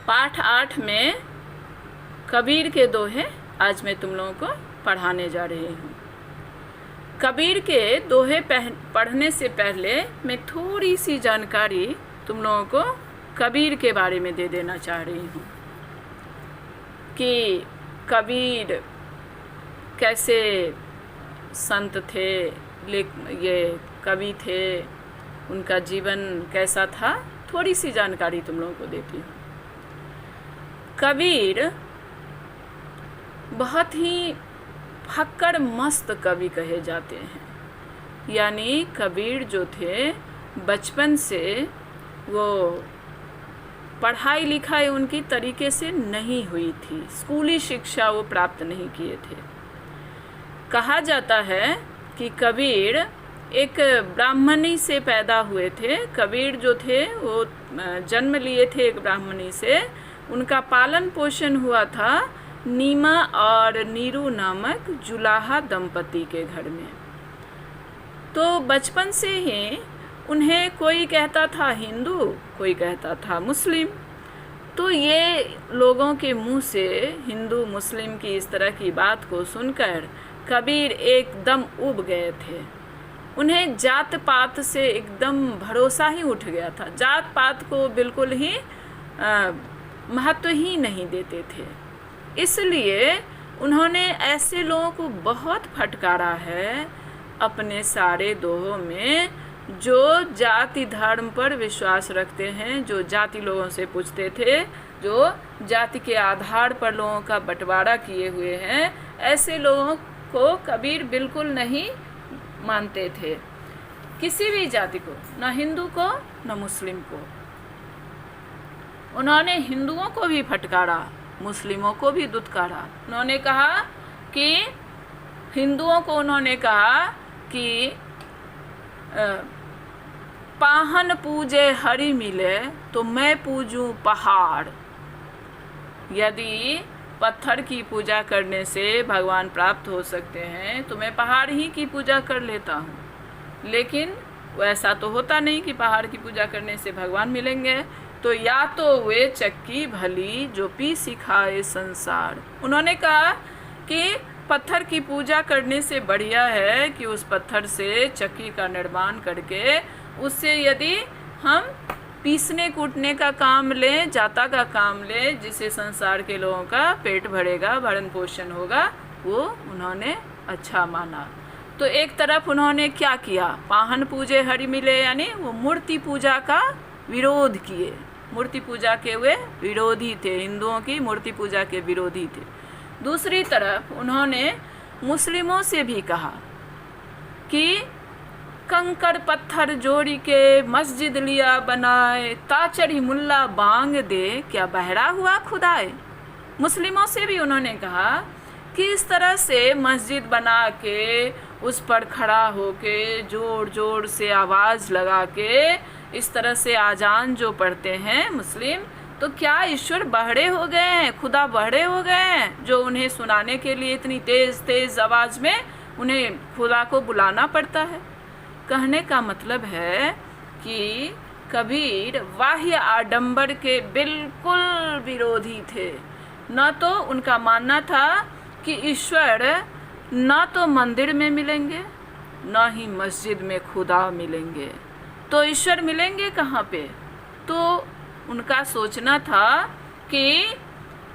पाठ 8 में कबीर के दोहे आज मैं तुम लोगों को पढ़ाने जा रही हूँ। कबीर के दोहे पढ़ने से पहले मैं थोड़ी सी जानकारी तुम लोगों को कबीर के बारे में दे देना चाह रही हूँ कि कबीर कैसे संत थे, ये कवि थे, उनका जीवन कैसा था, थोड़ी सी जानकारी तुम लोगों को देती हूँ। कबीर बहुत ही फक्कड़ मस्त कवि कहे जाते हैं। यानी कबीर जो थे बचपन से वो पढ़ाई लिखाई उनकी तरीके से नहीं हुई थी, स्कूली शिक्षा वो प्राप्त नहीं किए थे। कहा जाता है कि कबीर एक ब्राह्मणी से पैदा हुए थे। कबीर जो थे वो जन्म लिए थे एक ब्राह्मणी से। उनका पालन पोषण हुआ था नीमा और नीरू नामक जुलाहा दंपति के घर में। तो बचपन से ही उन्हें कोई कहता था हिंदू, कोई कहता था मुस्लिम। तो ये लोगों के मुंह से हिंदू मुस्लिम की इस तरह की बात को सुनकर कबीर एकदम उब गए थे। उन्हें जात पात से एकदम भरोसा ही उठ गया था। जात पात को बिल्कुल ही महत्व ही नहीं देते थे। इसलिए उन्होंने ऐसे लोगों को बहुत फटकारा है अपने सारे दोहों में, जो जाति धर्म पर विश्वास रखते हैं, जो जाति लोगों से पूछते थे, जो जाति के आधार पर लोगों का बंटवारा किए हुए हैं। ऐसे लोगों को कबीर बिल्कुल नहीं मानते थे, किसी भी जाति को, न हिंदू को न मुस्लिम को। उन्होंने हिंदुओं को भी फटकारा, मुस्लिमों को भी दुत्कारा। उन्होंने कहा कि हिंदुओं को उन्होंने कहा कि पाहन पूजे हरि मिले तो मैं पूजूं पहाड़। यदि पत्थर की पूजा करने से भगवान प्राप्त हो सकते हैं तो मैं पहाड़ ही की पूजा कर लेता हूँ। लेकिन वैसा तो होता नहीं कि पहाड़ की पूजा करने से भगवान मिलेंगे। तो या तो वे चक्की भली जो पी सिखाए संसार। उन्होंने कहा कि पत्थर की पूजा करने से बढ़िया है कि उस पत्थर से चक्की का निर्माण करके उससे यदि हम पीसने कूटने का काम लें, जाता का काम लें, जिससे संसार के लोगों का पेट भरेगा, भरण पोषण होगा, वो उन्होंने अच्छा माना। तो एक तरफ उन्होंने क्या किया, पाहन पूजे हरि मिले, यानी वो मूर्ति पूजा का विरोध किए। मूर्ति पूजा के वे विरोधी थे, हिंदुओं की मूर्ति पूजा के विरोधी थे। दूसरी तरफ उन्होंने मुस्लिमों से भी कहा कि कंकड़ पत्थर जोड़ी के मस्जिद लिया बनाए, ताचड़ी मुल्ला बांग दे, क्या बहरा हुआ खुदाए। मुस्लिमों से भी उन्होंने कहा कि इस तरह से मस्जिद बना के उस पर खड़ा होके जोर जोर से आवाज़ लगा के इस तरह से आजान जो पढ़ते हैं मुस्लिम, तो क्या ईश्वर बहरे हो गए हैं, खुदा बहरे हो गए हैं, जो उन्हें सुनाने के लिए इतनी तेज़ तेज़ आवाज़ में उन्हें खुदा को बुलाना पड़ता है। कहने का मतलब है कि कबीर बाह्य आडंबर के बिल्कुल विरोधी थे। न तो उनका मानना था कि ईश्वर न तो मंदिर में मिलेंगे न ही मस्जिद में खुदा मिलेंगे। तो ईश्वर मिलेंगे कहाँ पे? तो उनका सोचना था कि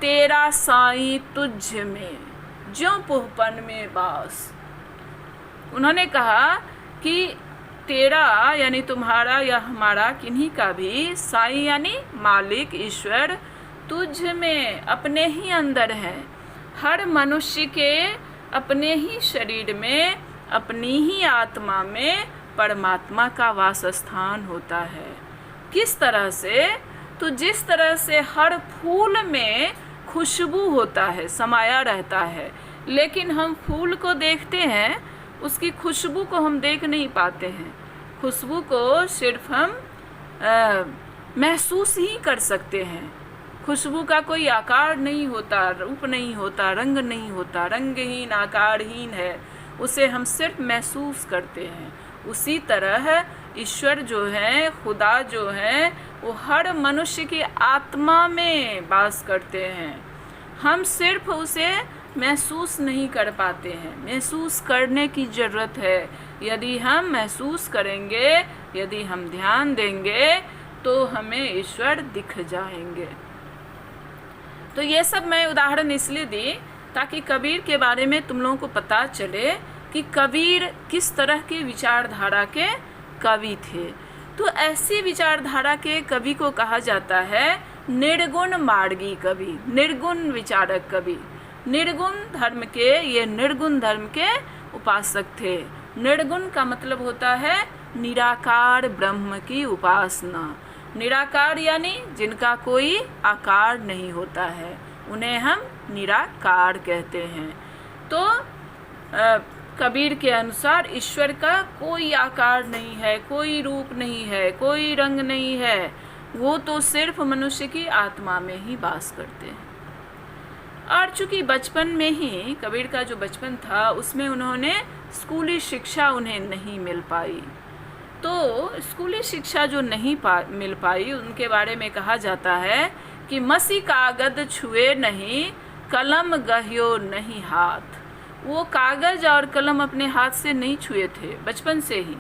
तेरा साईं तुझ में ज्यों पोहपन में बास। उन्होंने कहा कि तेरा यानी तुम्हारा या हमारा, किन्हीं का भी, साईं यानी मालिक ईश्वर तुझ में, अपने ही अंदर है। हर मनुष्य के अपने ही शरीर में, अपनी ही आत्मा में परमात्मा का वास स्थान होता है। किस तरह से? तो जिस तरह से हर फूल में खुशबू होता है, समाया रहता है, लेकिन हम फूल को देखते हैं, उसकी खुशबू को हम देख नहीं पाते हैं। खुशबू को सिर्फ हम महसूस ही कर सकते हैं। खुशबू का कोई आकार नहीं होता, रूप नहीं होता, रंग नहीं होता, रंगहीन आकारहीन है, उसे हम सिर्फ महसूस करते हैं। उसी तरह ईश्वर जो है, खुदा जो है, वो हर मनुष्य की आत्मा में वास करते हैं। हम सिर्फ उसे महसूस नहीं कर पाते हैं। महसूस करने की ज़रूरत है। यदि हम महसूस करेंगे, यदि हम ध्यान देंगे, तो हमें ईश्वर दिख जाएंगे। तो ये सब मैं उदाहरण इसलिए दी ताकि कबीर के बारे में तुम लोगों को पता चले कि कबीर किस तरह के विचारधारा के कवि थे। तो ऐसी विचारधारा के कवि को कहा जाता है निर्गुण मार्गी कवि, निर्गुण विचारक कवि। निर्गुण धर्म के, ये निर्गुण धर्म के उपासक थे। निर्गुण का मतलब होता है निराकार ब्रह्म की उपासना। निराकार यानी जिनका कोई आकार नहीं होता है, उन्हें हम निराकार कहते हैं। तो कबीर के अनुसार ईश्वर का कोई आकार नहीं है, कोई रूप नहीं है, कोई रंग नहीं है। वो तो सिर्फ मनुष्य की आत्मा में ही वास करते हैं। और चूँकि बचपन में ही, कबीर का जो बचपन था उसमें उन्होंने स्कूली शिक्षा उन्हें नहीं मिल पाई। तो स्कूली शिक्षा जो नहीं मिल पाई, उनके बारे में कहा जाता है कि मसी कागज छुए नहीं, कलम गह्यो नहीं हाथ। वो कागज और कलम अपने हाथ से नहीं छुए थे बचपन से ही,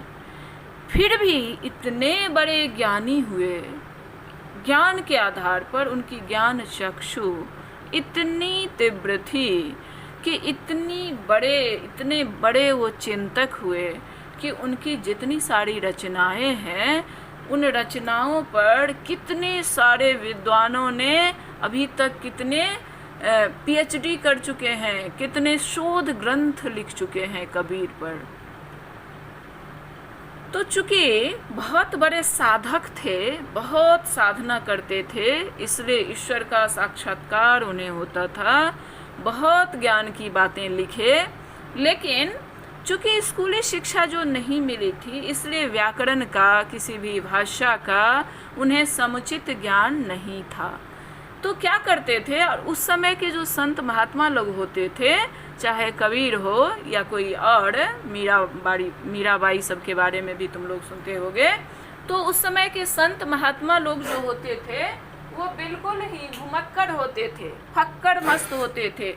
फिर भी इतने बड़े ज्ञानी हुए। ज्ञान के आधार पर उनकी ज्ञान चक्षु इतनी तीव्र थी कि इतने बड़े वो चिंतक हुए कि उनकी जितनी सारी रचनाएं हैं, उन रचनाओं पर कितने सारे विद्वानों ने अभी तक कितने पीएचडी कर चुके हैं, कितने शोध ग्रंथ लिख चुके हैं कबीर पर। तो चूँकि बहुत बड़े साधक थे, बहुत साधना करते थे, इसलिए ईश्वर का साक्षात्कार उन्हें होता था। बहुत ज्ञान की बातें लिखे, लेकिन चूँकि स्कूली शिक्षा जो नहीं मिली थी, इसलिए व्याकरण का, किसी भी भाषा का उन्हें समुचित ज्ञान नहीं था। तो क्या करते थे, और उस समय के जो संत महात्मा लोग होते थे, चाहे कबीर हो या कोई और, मीराबाई सब के बारे में भी तुम लोग सुनते होगे। तो उस समय के संत महात्मा लोग जो होते थे वो बिल्कुल ही घुमक्कड़ होते थे, फक्कड़ मस्त होते थे।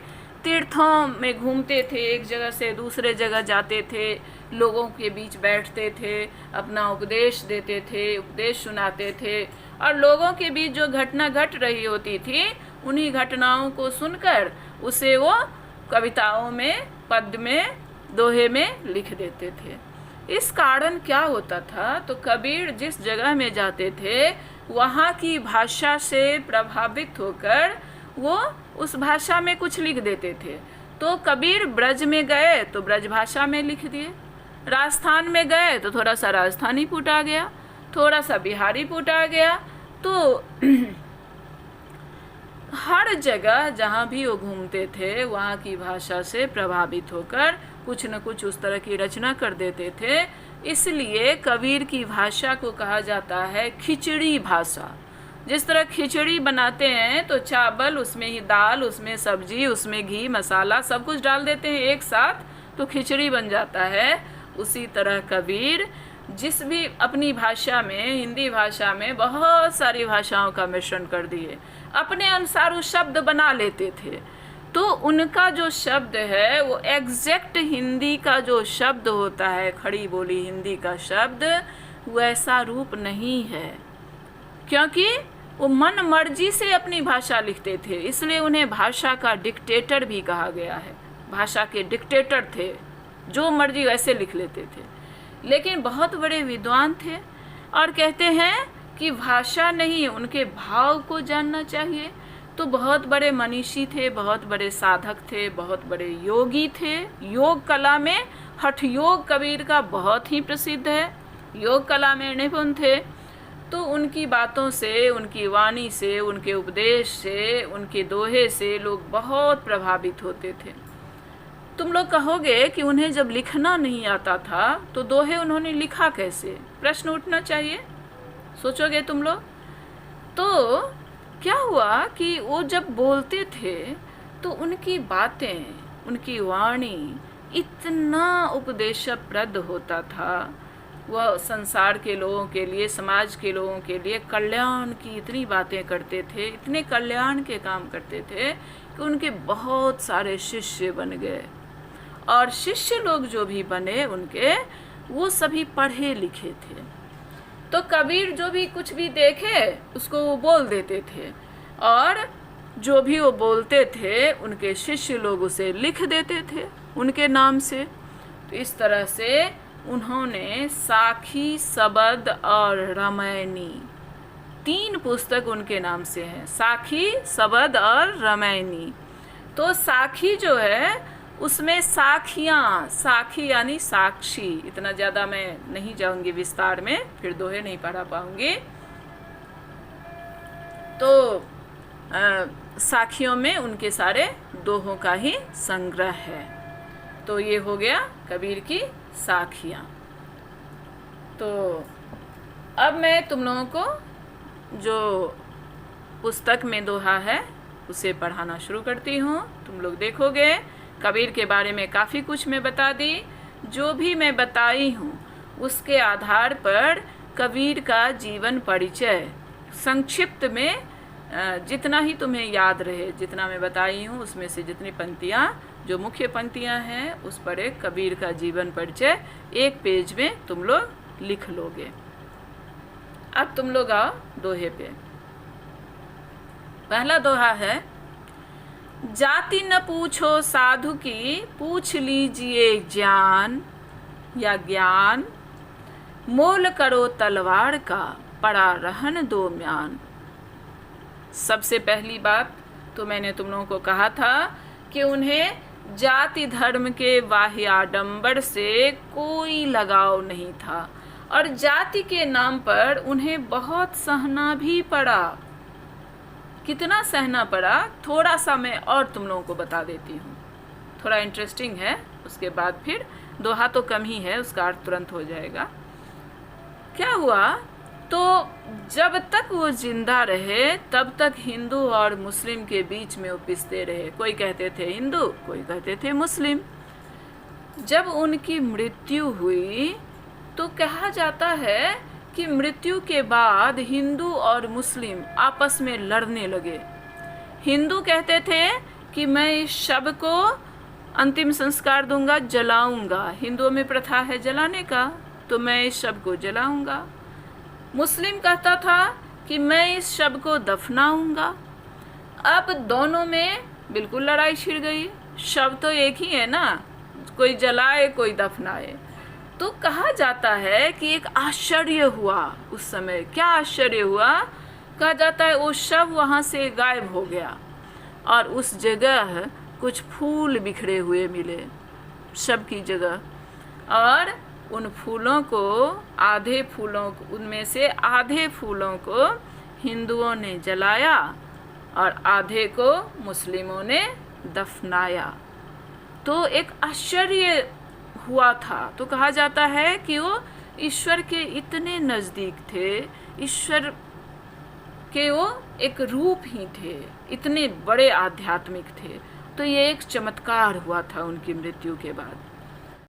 तीर्थों में घूमते थे, एक जगह से दूसरे जगह जाते थे, लोगों के बीच बैठते थे, अपना उपदेश देते थे, उपदेश सुनाते थे, और लोगों के बीच जो घटना घट रही होती थी, उन्हीं घटनाओं को सुनकर उसे वो कविताओं में, पद में, दोहे में लिख देते थे। इस कारण क्या होता था, तो कबीर जिस जगह में जाते थे वहाँ की भाषा से प्रभावित होकर वो उस भाषा में कुछ लिख देते थे। तो कबीर ब्रज में गए तो ब्रज भाषा में लिख दिए, राजस्थान में गए तो थोड़ा सा राजस्थानी पुट आ गया, थोड़ा सा बिहारी पुट आ गया। तो हर जगह जहाँ भी वो घूमते थे वहाँ की भाषा से प्रभावित होकर कुछ न कुछ उस तरह की रचना कर देते थे। इसलिए कबीर की भाषा को कहा जाता है खिचड़ी भाषा। जिस तरह खिचड़ी बनाते हैं तो चावल, उसमें ही दाल, उसमें सब्जी, उसमें घी, मसाला सब कुछ डाल देते हैं एक साथ, तो खिचड़ी बन जाता है। उसी तरह कबीर जिस भी अपनी भाषा में, हिंदी भाषा में बहुत सारी भाषाओं का मिश्रण कर दिए, अपने अनुसार वो शब्द बना लेते थे। तो उनका जो शब्द है वो एग्जैक्ट हिंदी का जो शब्द होता है, खड़ी बोली हिंदी का शब्द, वैसा रूप नहीं है, क्योंकि वो मन मर्जी से अपनी भाषा लिखते थे। इसलिए उन्हें भाषा का डिक्टेटर भी कहा गया है। भाषा के डिक्टेटर थे, जो मर्जी वैसे लिख लेते थे। लेकिन बहुत बड़े विद्वान थे, और कहते हैं कि भाषा नहीं, उनके भाव को जानना चाहिए। तो बहुत बड़े मनीषी थे, बहुत बड़े साधक थे, बहुत बड़े योगी थे। योग कला में हठ योग कबीर का बहुत ही प्रसिद्ध है, योग कला में निपुण थे। तो उनकी बातों से, उनकी वाणी से, उनके उपदेश से, उनके दोहे से लोग बहुत प्रभावित होते थे। तुम लोग कहोगे कि उन्हें जब लिखना नहीं आता था तो दोहे उन्होंने लिखा कैसे? प्रश्न उठना चाहिए, सोचोगे तुम लोग। तो क्या हुआ कि वो जब बोलते थे तो उनकी बातें, उनकी वाणी इतना उपदेशप्रद होता था वह संसार के लोगों के लिए, समाज के लोगों के लिए कल्याण की इतनी बातें करते थे, इतने कल्याण के काम करते थे कि उनके बहुत सारे शिष्य बन गए। और शिष्य लोग जो भी बने उनके, वो सभी पढ़े लिखे थे। तो कबीर जो भी कुछ भी देखे उसको वो बोल देते थे, और जो भी वो बोलते थे उनके शिष्य लोग उसे लिख देते थे उनके नाम से। तो इस तरह से उन्होंने साखी, सबद और रामायणी 3 पुस्तक उनके नाम से हैं, साखी, सबद और रामायणी। तो साखी जो है उसमें साखियाँ, साखी यानी साक्षी, इतना ज़्यादा मैं नहीं जाऊंगी विस्तार में, फिर दोहे नहीं पढ़ा पाऊंगी। तो साखियों में उनके सारे दोहों का ही संग्रह है। तो ये हो गया कबीर की साखियाँ। तो अब मैं तुम लोगों को जो पुस्तक में दोहा है उसे पढ़ाना शुरू करती हूँ। तुम लोग देखोगे कबीर के बारे में काफ़ी कुछ मैं बता दी। जो भी मैं बताई हूँ उसके आधार पर कबीर का जीवन परिचय संक्षिप्त में जितना ही तुम्हें याद रहे, जितना मैं बताई हूँ उसमें से जितनी पंक्तियाँ, जो मुख्य पंक्तियाँ हैं उस पर एक कबीर का जीवन परिचय 1 पेज में तुम लोग लिख लोगे। अब तुम लोग आओ दोहे पे। पहला दोहा है, जाति न पूछो साधु की, पूछ लीजिए ज्ञान या ज्ञान, मोल करो तलवार का, पड़ा रहन दो म्यान। सबसे पहली बात तो मैंने तुम लोगों को कहा था कि उन्हें जाति धर्म के वाह्य आडंबर से कोई लगाव नहीं था, और जाति के नाम पर उन्हें बहुत सहना भी पड़ा। कितना सहना पड़ा थोड़ा सा मैं और तुम लोगों को बता देती हूँ, थोड़ा इंटरेस्टिंग है। उसके बाद फिर दोहा तो कम ही है, उसका अर्थ तुरंत हो जाएगा। क्या हुआ, तो जब तक वो जिंदा रहे तब तक हिंदू और मुस्लिम के बीच में वो पिसते रहे। कोई कहते थे हिंदू, कोई कहते थे मुस्लिम। जब उनकी मृत्यु हुई तो कहा जाता है कि मृत्यु के बाद हिंदू और मुस्लिम आपस में लड़ने लगे। हिंदू कहते थे कि मैं इस शव को अंतिम संस्कार दूंगा, जलाऊंगा, हिंदुओं में प्रथा है जलाने का, तो मैं इस शव को जलाऊंगा। मुस्लिम कहता था कि मैं इस शव को दफनाऊंगा। अब दोनों में बिल्कुल लड़ाई छिड़ गई। शव तो एक ही है ना, कोई जलाए कोई दफनाए। तो कहा जाता है कि एक आश्चर्य हुआ उस समय। क्या आश्चर्य हुआ? कहा जाता है वो शव वहाँ से गायब हो गया और उस जगह कुछ फूल बिखरे हुए मिले शव की जगह, और उन फूलों को, उनमें से आधे फूलों को हिंदुओं ने जलाया और आधे को मुस्लिमों ने दफनाया। तो एक आश्चर्य हुआ था। तो कहा जाता है कि वो ईश्वर के इतने नज़दीक थे, ईश्वर के वो एक रूप ही थे, इतने बड़े आध्यात्मिक थे। तो ये एक चमत्कार हुआ था उनकी मृत्यु के बाद।